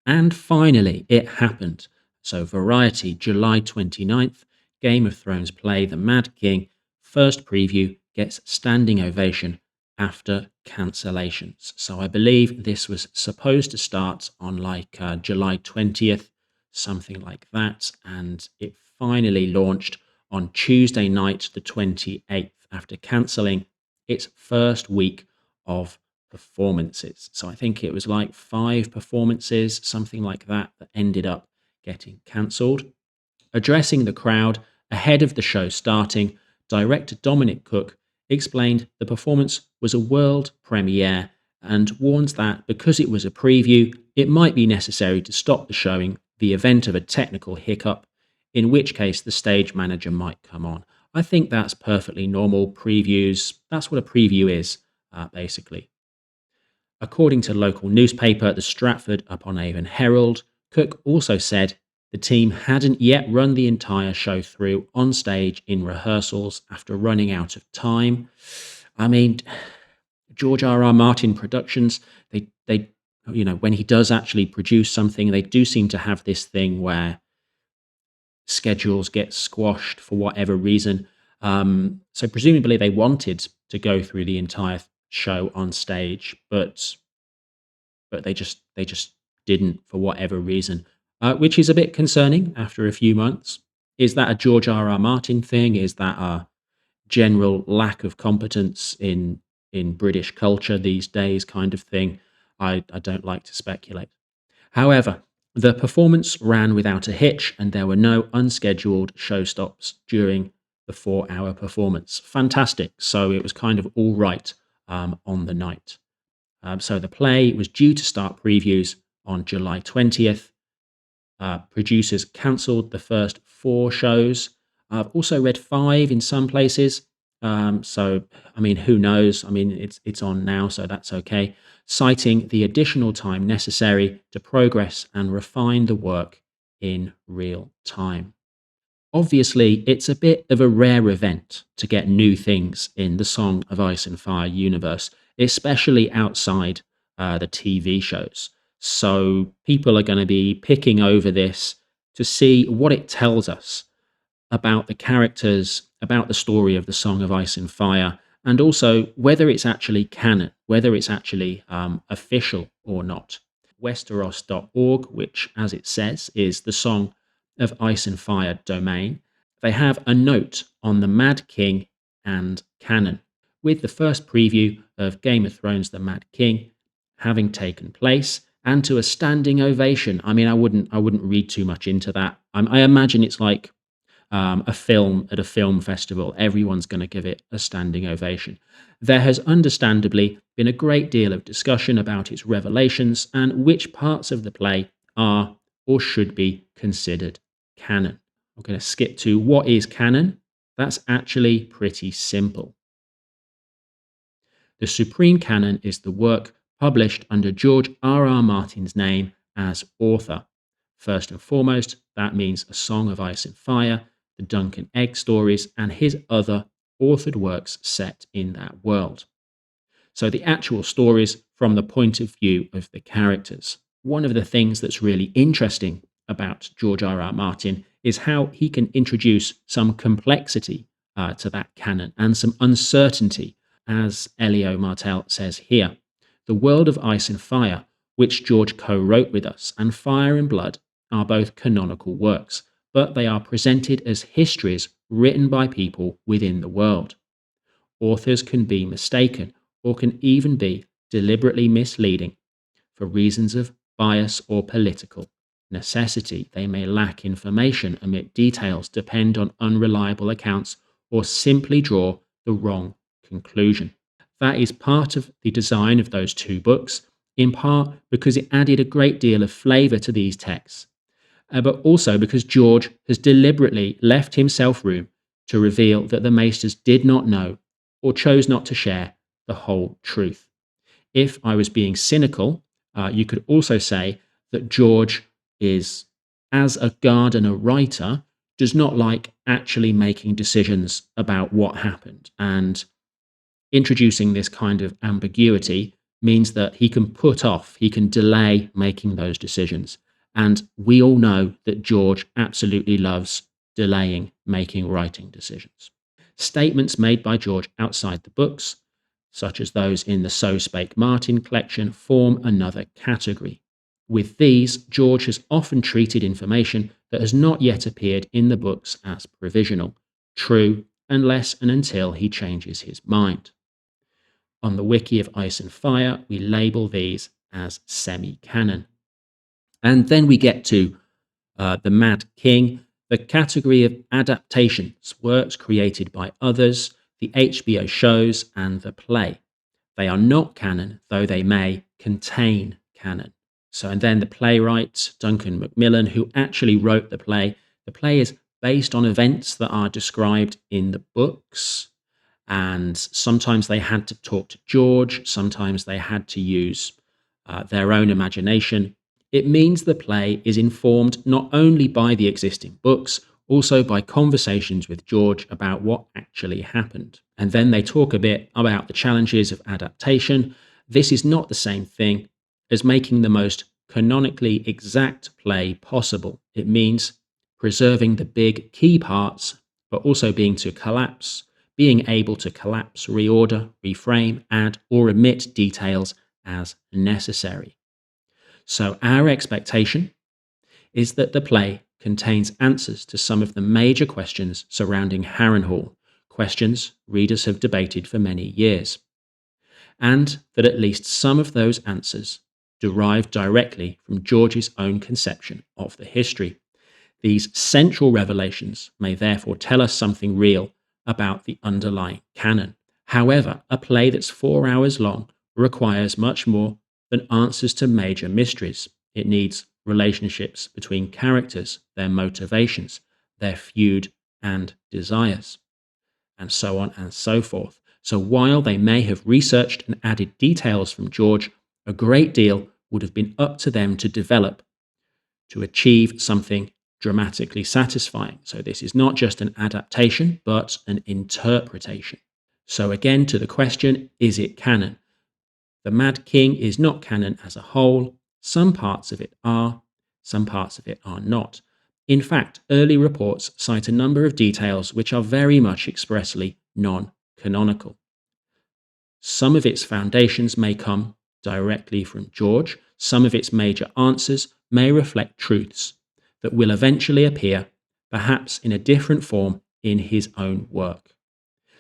And finally, it happened. So, Variety, July 29th, Game of Thrones play The Mad King, first preview, gets standing ovation after cancellations. So, I believe this was supposed to start on July 20th, something like that. And it finally launched on Tuesday night, the 28th, after cancelling its first week of performances. So I think it was like 5 performances, something like that, that ended up getting cancelled. Addressing the crowd ahead of the show starting, director Dominic Cook explained the performance was a world premiere and warns that because it was a preview, it might be necessary to stop the showing the event of a technical hiccup, in which case the stage manager might come on. I think that's perfectly normal. Previews, that's what a preview is, basically. According to local newspaper, the Stratford-upon-Avon Herald, Cook also said the team hadn't yet run the entire show through on stage in rehearsals after running out of time. I mean, George R.R. Martin Productions, they when he does actually produce something, they do seem to have this thing where schedules get squashed for whatever reason. So presumably they wanted to go through the entire show on stage, but they just didn't for whatever reason, which is a bit concerning after a few months. Is that a George R.R. Martin thing? Is that a general lack of competence in British culture these days, kind of thing? I don't like to speculate. However, the performance ran without a hitch, and there were no unscheduled showstops during the 4-hour performance. Fantastic. So it was kind of all right on the night. So the play was due to start previews on July 20th. Producers cancelled the first 4 shows. I've also read 5 in some places. So, I mean, who knows? I mean, it's on now, so that's okay. Citing the additional time necessary to progress and refine the work in real time. Obviously, it's a bit of a rare event to get new things in the Song of Ice and Fire universe, especially outside the TV shows. So people are going to be picking over this to see what it tells us about the characters, about the story of the Song of Ice and Fire, and also whether it's actually canon, whether it's actually official or not. Westeros.org, which, as it says, is the Song of Ice and Fire domain, they have a note on the Mad King and Canon, with the first preview of Game of Thrones: The Mad King having taken place, and to a standing ovation. I mean, I wouldn't read too much into that. I imagine it's like a film at a film festival. Everyone's going to give it a standing ovation. There has understandably been a great deal of discussion about its revelations and which parts of the play are or should be considered canon. I'm going to skip to what is canon. That's actually pretty simple. The supreme canon is the work published under George R.R. Martin's name as author. First and foremost, that means A Song of Ice and Fire, the Duncan Egg stories, and his other authored works set in that world. So the actual stories from the point of view of the characters. One of the things that's really interesting about George R.R. Martin is how he can introduce some complexity to that canon and some uncertainty, as Elio Martel says here. The World of Ice and Fire, which George co-wrote with us, and Fire and Blood are both canonical works, but they are presented as histories written by people within the world. Authors can be mistaken or can even be deliberately misleading. For reasons of bias or political necessity, they may lack information, omit details, depend on unreliable accounts, or simply draw the wrong conclusion. That is part of the design of those 2 books, in part because it added a great deal of flavour to these texts, but also because George has deliberately left himself room to reveal that the Maesters did not know or chose not to share the whole truth. If I was being cynical, you could also say that George is, as a gardener writer, does not like actually making decisions about what happened, and introducing this kind of ambiguity means that he can put off, he can delay making those decisions. And we all know that George absolutely loves delaying making writing decisions. Statements made by George outside the books, such as those in the So Spake Martin collection, form another category. With these, George has often treated information that has not yet appeared in the books as provisional, true unless and until he changes his mind. On the wiki of Ice and Fire, we label these as semi-canon. And then we get to the Mad King, the category of adaptations, works created by others, the HBO shows, and the play. They are not canon, though they may contain canon. So, and then the playwright, Duncan Macmillan, who actually wrote the play. The play is based on events that are described in the books. And sometimes they had to talk to George, sometimes they had to use their own imagination. It means the play is informed not only by the existing books, also by conversations with George about what actually happened. And then they talk a bit about the challenges of adaptation. This is not the same thing as making the most canonically exact play possible. It means preserving the big key parts, but also being able to collapse, reorder, reframe, add, or omit details as necessary. So our expectation is that the play contains answers to some of the major questions surrounding Harrnehal, questions readers have debated for many years, and that at least some of those answers derive directly from George's own conception of the history. These central revelations may therefore tell us something real about the underlying canon. However, a play that's 4 hours long requires much more than answers to major mysteries. It needs relationships between characters, their motivations, their feud and desires, and so on and so forth. So while they may have researched and added details from George, a great deal would have been up to them to develop to achieve something dramatically satisfying. So this is not just an adaptation, but an interpretation. So again, to the question, is it canon? The Mad King is not canon as a whole. Some parts of it are, some parts of it are not. In fact, early reports cite a number of details which are very much expressly non-canonical. Some of its foundations may come directly from George. Some of its major answers may reflect truths that will eventually appear, perhaps in a different form, in his own work.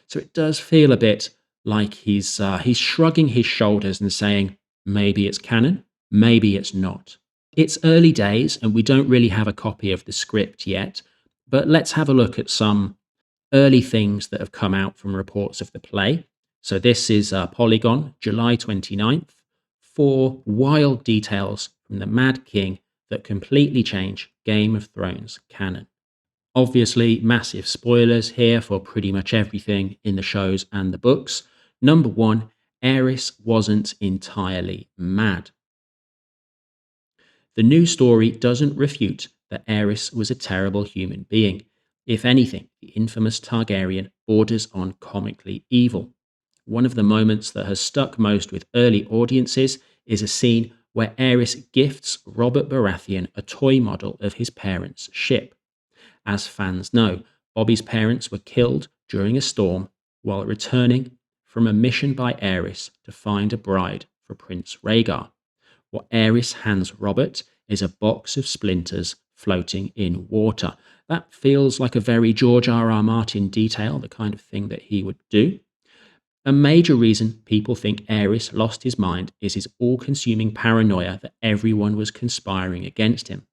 So it does feel a bit like he's shrugging his shoulders and saying, maybe it's canon, maybe it's not. It's early days and we don't really have a copy of the script yet, but let's have a look at some early things that have come out from reports of the play. So this is Polygon, July 29th. 4 wild details from the Mad King that completely change Game of Thrones canon. Obviously, massive spoilers here for pretty much everything in the shows and the books. Number 1, Aerys wasn't entirely mad. The new story doesn't refute that Aerys was a terrible human being. If anything, the infamous Targaryen borders on comically evil. One of the moments that has stuck most with early audiences is a scene where Aerys gifts Robert Baratheon a toy model of his parents' ship. As fans know, Bobby's parents were killed during a storm while returning from a mission by Aerys to find a bride for Prince Rhaegar. What Aerys hands Robert is a box of splinters floating in water. That feels like a very George R.R. Martin detail, the kind of thing that he would do. A major reason people think Aerys lost his mind is his all-consuming paranoia that everyone was conspiring against him.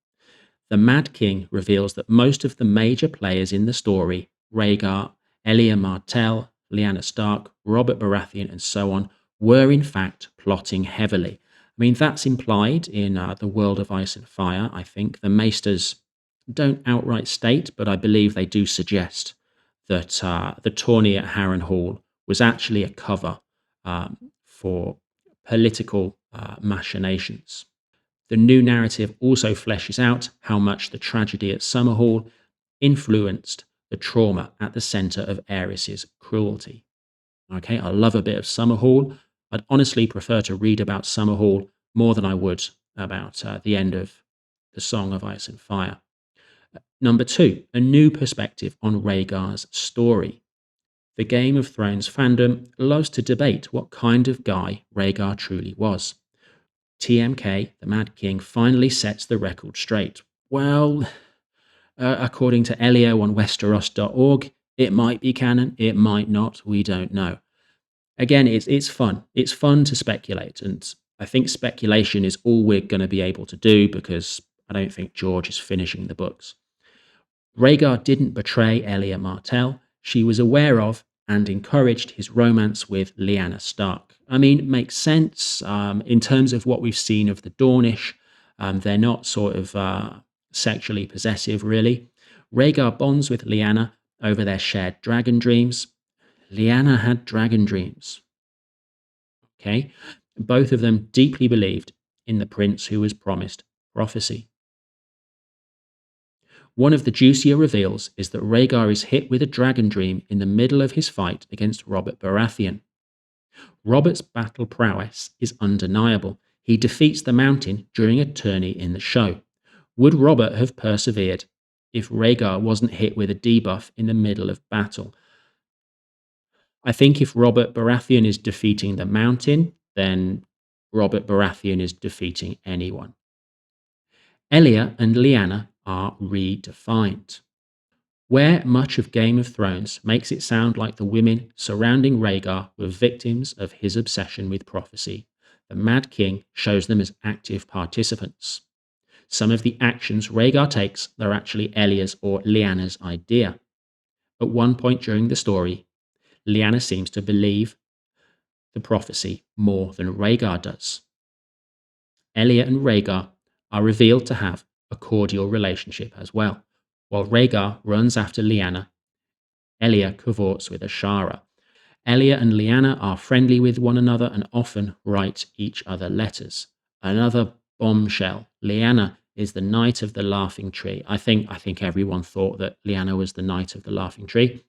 The Mad King reveals that most of the major players in the story, Rhaegar, Elia Martell, Lyanna Stark, Robert Baratheon, and so on, were in fact plotting heavily. I mean, that's implied in The World of Ice and Fire, I think. The Maesters don't outright state, but I believe they do suggest that the tourney at Harrnehal was actually a cover for political machinations. The new narrative also fleshes out how much the tragedy at Summerhall influenced the trauma at the centre of Aerys's cruelty. Okay, I love a bit of Summerhall. I'd honestly prefer to read about Summerhall more than I would about the end of the Song of Ice and Fire. Number 2, a new perspective on Rhaegar's story. The Game of Thrones fandom loves to debate what kind of guy Rhaegar truly was. TMK, the Mad King, finally sets the record straight. Well, according to Elio on Westeros.org, it might be canon, it might not, we don't know. Again, it's fun. It's fun to speculate, and I think speculation is all we're going to be able to do because I don't think George is finishing the books. Rhaegar didn't betray Elia Martell. She was aware of and encouraged his romance with Lyanna Stark. I mean, it makes sense in terms of what we've seen of the Dornish. They're not sort of sexually possessive, really. Rhaegar bonds with Lyanna over their shared dragon dreams. Lyanna had dragon dreams. Okay? Both of them deeply believed in the prince who was promised prophecy. One of the juicier reveals is that Rhaegar is hit with a dragon dream in the middle of his fight against Robert Baratheon. Robert's battle prowess is undeniable. He defeats the Mountain during a tourney in the show. Would Robert have persevered if Rhaegar wasn't hit with a debuff in the middle of battle? I think if Robert Baratheon is defeating the Mountain, then Robert Baratheon is defeating anyone. Elia and Lyanna are redefined. Where much of Game of Thrones makes it sound like the women surrounding Rhaegar were victims of his obsession with prophecy, the Mad King shows them as active participants. Some of the actions Rhaegar takes are actually Elia's or Lyanna's idea. At one point during the story, Lyanna seems to believe the prophecy more than Rhaegar does. Elia and Rhaegar are revealed to have a cordial relationship as well. While Rhaegar runs after Lyanna, Elia cavorts with Ashara. Elia and Lyanna are friendly with one another and often write each other letters. Another bombshell. Lyanna is the Knight of the Laughing Tree. I think everyone thought that Lyanna was the Knight of the Laughing Tree.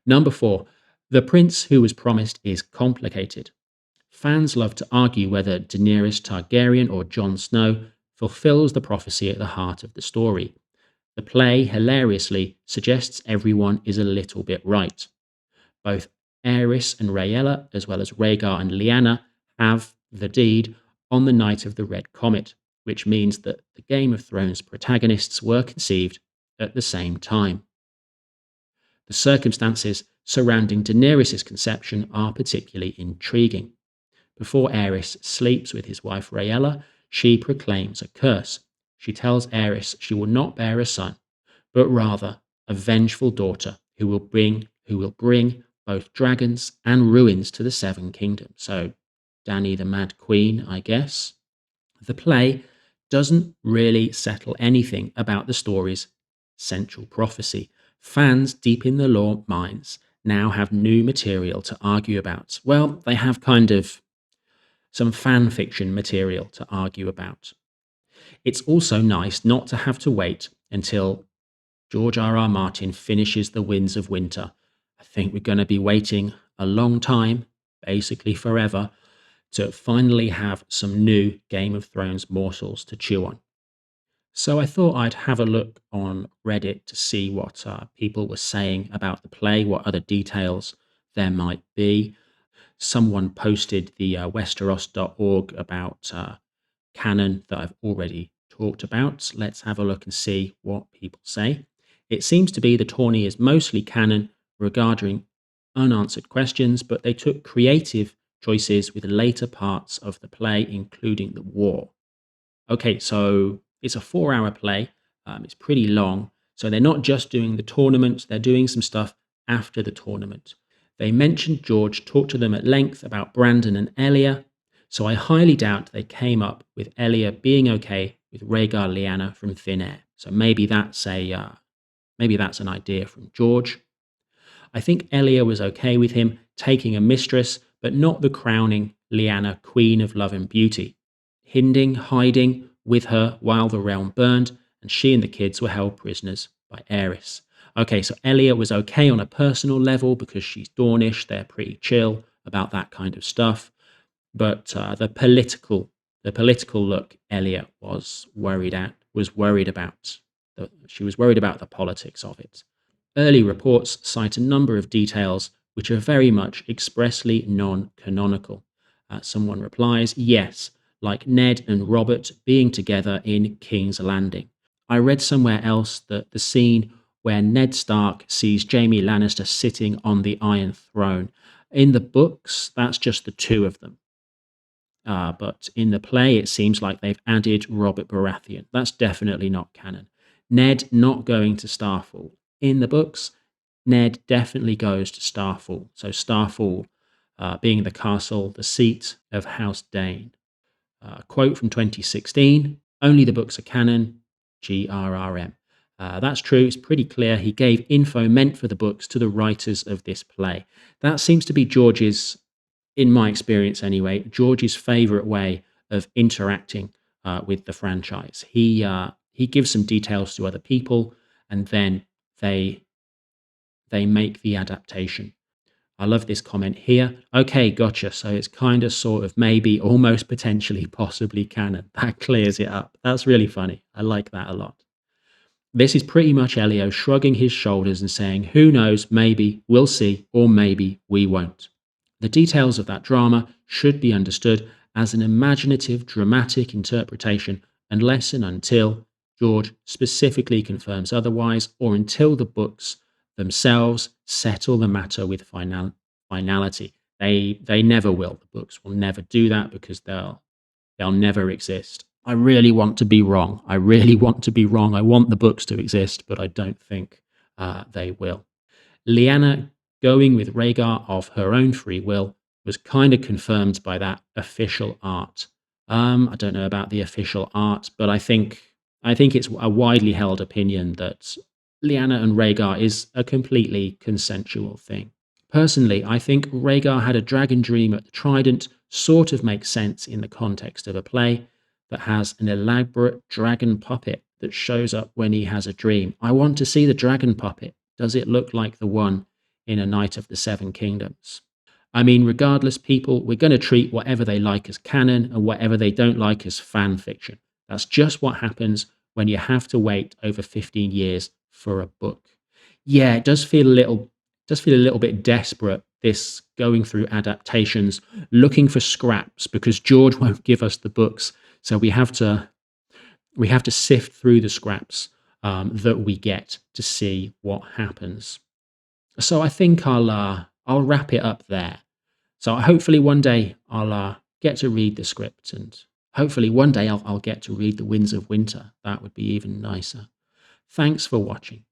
Number 4. The prince who was promised is complicated. Fans love to argue whether Daenerys Targaryen or Jon Snow fulfills the prophecy at the heart of the story. The play hilariously suggests everyone is a little bit right. Both Aerys and Rhaella, as well as Rhaegar and Lyanna, have the deed on the night of the Red Comet, which means that the Game of Thrones protagonists were conceived at the same time. The circumstances surrounding Daenerys' conception are particularly intriguing. Before Aerys sleeps with his wife Rhaella, she proclaims a curse. She tells Aerys she will not bear a son, but rather a vengeful daughter who will bring both dragons and ruins to the Seven Kingdoms. So, Dany the Mad Queen, I guess. The play doesn't really settle anything about the story's central prophecy. Fans deep in the lore minds now have new material to argue about. Well, they have kind of some fan fiction material to argue about. It's also nice not to have to wait until George R.R. Martin finishes The Winds of Winter. I think we're going to be waiting a long time, basically forever, to finally have some new Game of Thrones morsels to chew on. So I thought I'd have a look on Reddit to see what people were saying about the play, what other details there might be. Someone posted the Westeros.org about canon that I've already talked about. Let's have a look and see what people say. It seems to be the tourney is mostly canon regarding unanswered questions, but they took creative choices with later parts of the play, including the war. Okay, so it's a 4-hour play. It's pretty long. So they're not just doing the tournament, they're doing some stuff after the tournament. They mentioned George talked to them at length about Brandon and Elia, so I highly doubt they came up with Elia being okay with Rhaegar Lyanna from thin air. So maybe that's an idea from George. I think Elia was okay with him taking a mistress, but not the crowning Lyanna Queen of Love and Beauty. Hiding with her while the realm burned, and she and the kids were held prisoners by Aerys. Okay, so Elia was okay on a personal level because she's Dornish, they're pretty chill about that kind of stuff. But the political look Eliot was worried about. She was worried about the politics of it. Early reports cite a number of details which are very much expressly non-canonical. Someone replies, yes, like Ned and Robert being together in King's Landing. I read somewhere else that the scene where Ned Stark sees Jaime Lannister sitting on the Iron Throne. In the books, that's just the two of them. But in the play, it seems like they've added Robert Baratheon. That's definitely not canon. Ned not going to Starfall. In the books, Ned definitely goes to Starfall. So Starfall being the castle, the seat of House Dane. Quote from 2016, only the books are canon, GRRM. That's true, it's pretty clear. He gave info meant for the books to the writers of this play. That seems to be George's, in my experience anyway, George's favourite way of interacting with the franchise. He gives some details to other people, and then they make the adaptation. I love this comment here. Okay, gotcha. So it's kind of, sort of, maybe, almost, potentially, possibly canon. That clears it up. That's really funny. I like that a lot. This is pretty much Elio shrugging his shoulders and saying, who knows, maybe, we'll see, or maybe we won't. The details of that drama should be understood as an imaginative, dramatic interpretation unless and until George specifically confirms otherwise, or until the books themselves settle the matter with finality. They never will. The books will never do that because they'll never exist. I really want to be wrong. I really want to be wrong. I want the books to exist, but I don't think they will. Lyanna going with Rhaegar of her own free will was kind of confirmed by that official art. I don't know about the official art, but I think it's a widely held opinion that Lyanna and Rhaegar is a completely consensual thing. Personally, I think Rhaegar had a dragon dream at the Trident sort of makes sense in the context of a play that has an elaborate dragon puppet that shows up when he has a dream. I want to see the dragon puppet. Does it look like the one in A Knight of the Seven Kingdoms? I mean, regardless, people, we're going to treat whatever they like as canon and whatever they don't like as fan fiction. That's just what happens when you have to wait over 15 years for a book. Yeah, it does feel a little bit desperate, this going through adaptations, looking for scraps because George won't give us the books. So we have to sift through the scraps that we get to see what happens. So I think I'll wrap it up there. So hopefully one day I'll get to read the script, and hopefully one day I'll get to read The Winds of Winter. That would be even nicer. Thanks for watching.